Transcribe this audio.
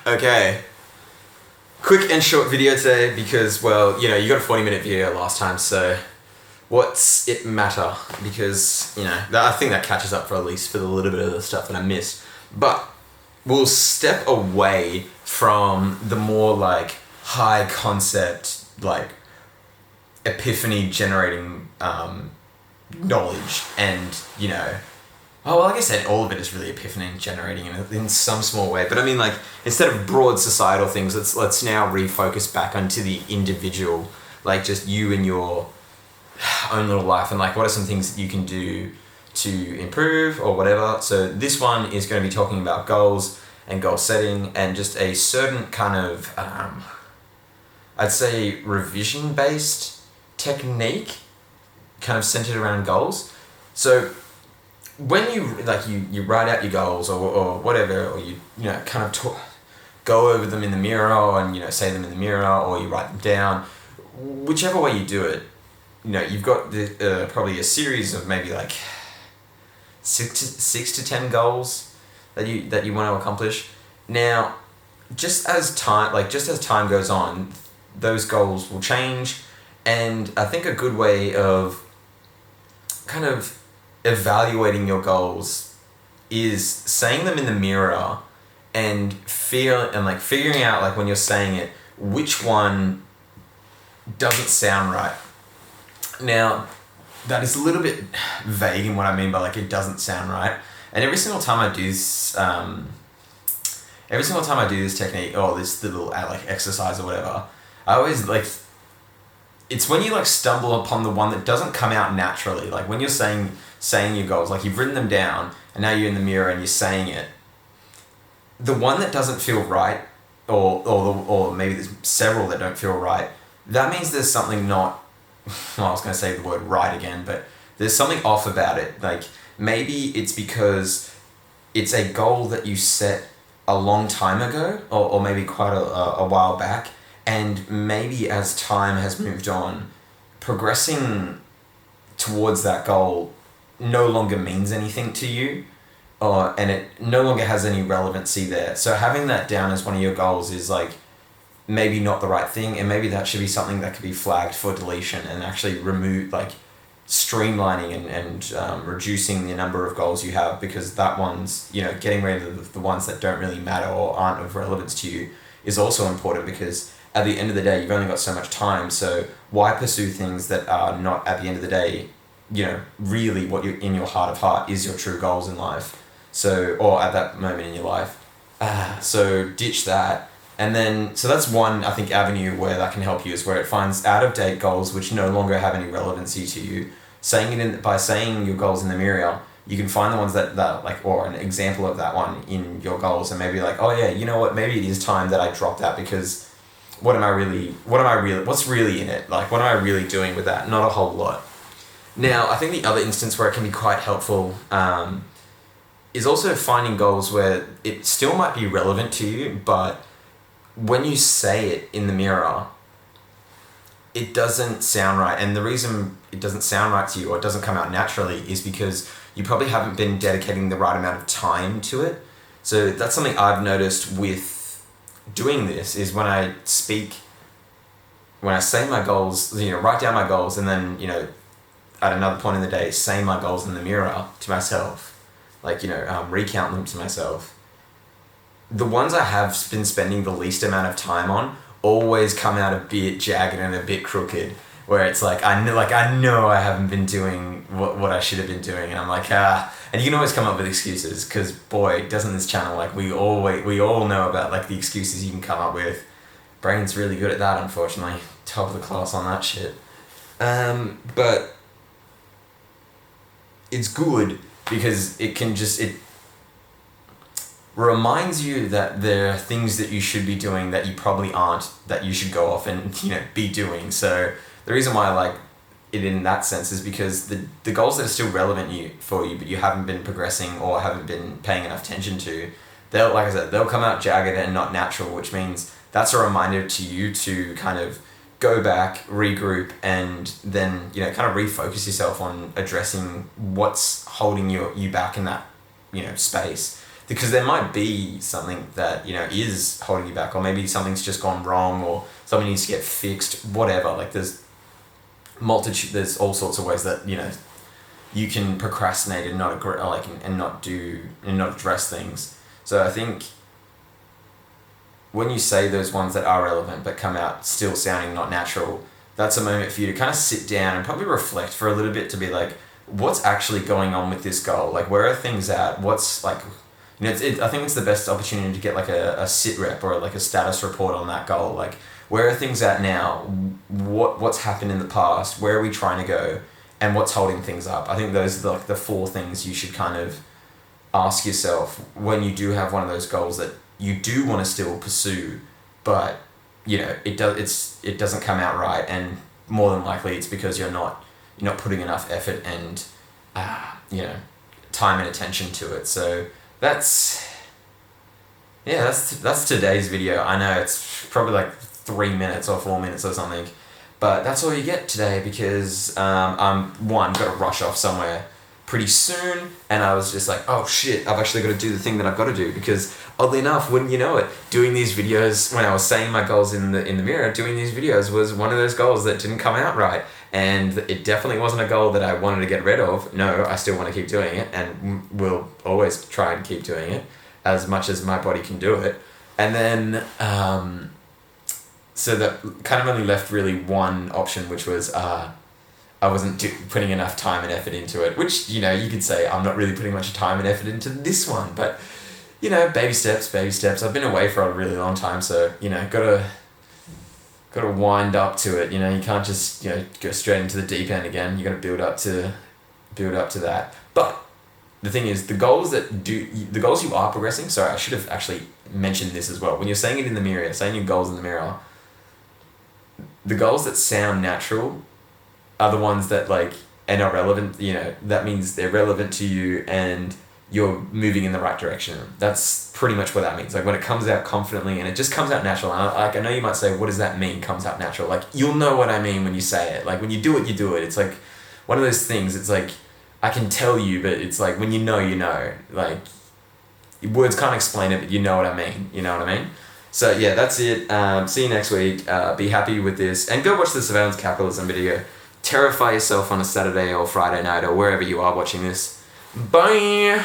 Okay. Quick and short video today because, well, you got a 40-minute video last time, so what's it matter? Because, I think that catches up for at least for the little bit of the stuff that I missed. But we'll step away from the more like high concept, like epiphany generating knowledge and, oh, well, I guess that all of it is really epiphany generating in some small way. But I mean, like, instead of broad societal things, let's now refocus back onto the individual, like just you and your own little life, and like what are some things that you can do to improve or whatever. So this one is going to be talking about goals and goal setting and just a certain kind of, I'd say revision-based technique kind of centered around goals. So when you write out your goals or whatever, or you kind of go over them in the mirror and say them in the mirror, or you write them down, whichever way you do it, you've got probably a series of maybe like six to 10 goals that you want to accomplish. Now, just as time goes on, those goals will change, and I think a good way of kind of evaluating your goals is saying them in the mirror and figuring out, like, when you're saying it, which one doesn't sound right. Now, that is a little bit vague in what I mean by like it doesn't sound right. And every single time I do this technique or this little like exercise or whatever, I always it's when you stumble upon the one that doesn't come out naturally. Like when you're saying your goals, like you've written them down and now you're in the mirror and you're saying it, the one that doesn't feel right, or maybe there's several that don't feel right, that means there's something not, well, I was going to say the word right again, but there's something off about it. Like maybe it's because it's a goal that you set a long time ago, or maybe quite a while back, and maybe as time has moved on, progressing towards that goal no longer means anything to you, and it no longer has any relevancy there. So having that down as one of your goals is like maybe not the right thing, and maybe that should be something that could be flagged for deletion and actually remove, like streamlining and reducing the number of goals you have, because that one's, getting rid of the ones that don't really matter or aren't of relevance to you is also important, because at the end of the day, you've only got so much time. So why pursue things that are not, at the end of the day, really what you're in your heart of heart is your true goals in life. So, or at that moment in your life. So ditch that. And then, so that's one, I think, avenue where that can help you, is where it finds out-of-date goals which no longer have any relevancy to you. By saying your goals in the mirror, you can find the ones that like, or an example of that one in your goals, and maybe like, oh yeah, you know what, maybe it is time that I drop that, because what's really in it? Like, what am I really doing with that? Not a whole lot. Now, I think the other instance where it can be quite helpful is also finding goals where it still might be relevant to you, but when you say it in the mirror, it doesn't sound right. And the reason it doesn't sound right to you, or it doesn't come out naturally, is because you probably haven't been dedicating the right amount of time to it. So that's something I've noticed with doing this, is when I say my goals, write down my goals, and then, at another point in the day, say my goals in the mirror to myself, recount them to myself. The ones I have been spending the least amount of time on always come out a bit jagged and a bit crooked, where it's like I know I haven't been doing what I should have been doing, and I'm like, and you can always come up with excuses, because boy, doesn't this channel, like, we all know about like the excuses you can come up with. Brain's really good at that, unfortunately. Top of the class on that shit. But it's good because it reminds you that there are things that you should be doing that you probably aren't, that you should go off and be doing. So the reason why I like it in that sense is because the goals that are still relevant for you, but you haven't been progressing or haven't been paying enough attention to, they'll come out jagged and not natural, which means that's a reminder to you to kind of go back, regroup, and then kind of refocus yourself on addressing what's holding you back in that space. because there might be something that, you know, is holding you back, or maybe something's just gone wrong, or something needs to get fixed, whatever. Like there's all sorts of ways that, you know, you can procrastinate and not not address things. So I think when you say those ones that are relevant but come out still sounding not natural, that's a moment for you to kind of sit down and probably reflect for a little bit to be like, what's actually going on with this goal? Like, where are things at? What's like, you know, I think it's the best opportunity to get like a sit rep or like a status report on that goal. Like, where are things at now? What's happened in the past? Where are we trying to go? And what's holding things up? I think those are like the 4 things you should kind of ask yourself when you do have one of those goals that you do want to still pursue, but you know it doesn't come out right, and more than likely it's because you're not putting enough effort and you know, time and attention to it. So that's today's video. I know it's probably like 3 minutes or 4 minutes or something, but that's all you get today because I'm got to rush off somewhere pretty soon, and I was just like, oh shit, I've actually got to do the thing that I've got to do, because oddly enough, wouldn't you know it, doing these videos, when I was saying my goals in the mirror, doing these videos was one of those goals that didn't come out right, and it definitely wasn't a goal that I wanted to get rid of. No, I still want to keep doing it, and will always try and keep doing it as much as my body can do it. And then so that kind of only left really one option, which was I wasn't putting enough time and effort into it, which, you know, you could say I'm not really putting much time and effort into this one, but, you know, baby steps. I've been away for a really long time, so, you know, gotta wind up to it. You know, you can't just, you know, go straight into the deep end again. You gotta build up to that. But the thing is, the goals you are progressing, sorry, I should have actually mentioned this as well. When you're saying it in the mirror, saying your goals in the mirror, the goals that sound natural are the ones that like are not relevant. You know, that means they're relevant to you and you're moving in the right direction. That's pretty much what that means. Like when it comes out confidently and it just comes out natural. And I know you might say, what does that mean, comes out natural? Like, you'll know what I mean when you say it. Like when you do it, you do it. It's like one of those things. It's like, I can tell you, but it's like when you know, you know. Like words can't explain it, but you know what I mean. You know what I mean? So yeah, that's it. See you next week. Be happy with this. And go watch the Surveillance Capitalism video. Terrify yourself on a Saturday or Friday night or wherever you are watching this. Bye!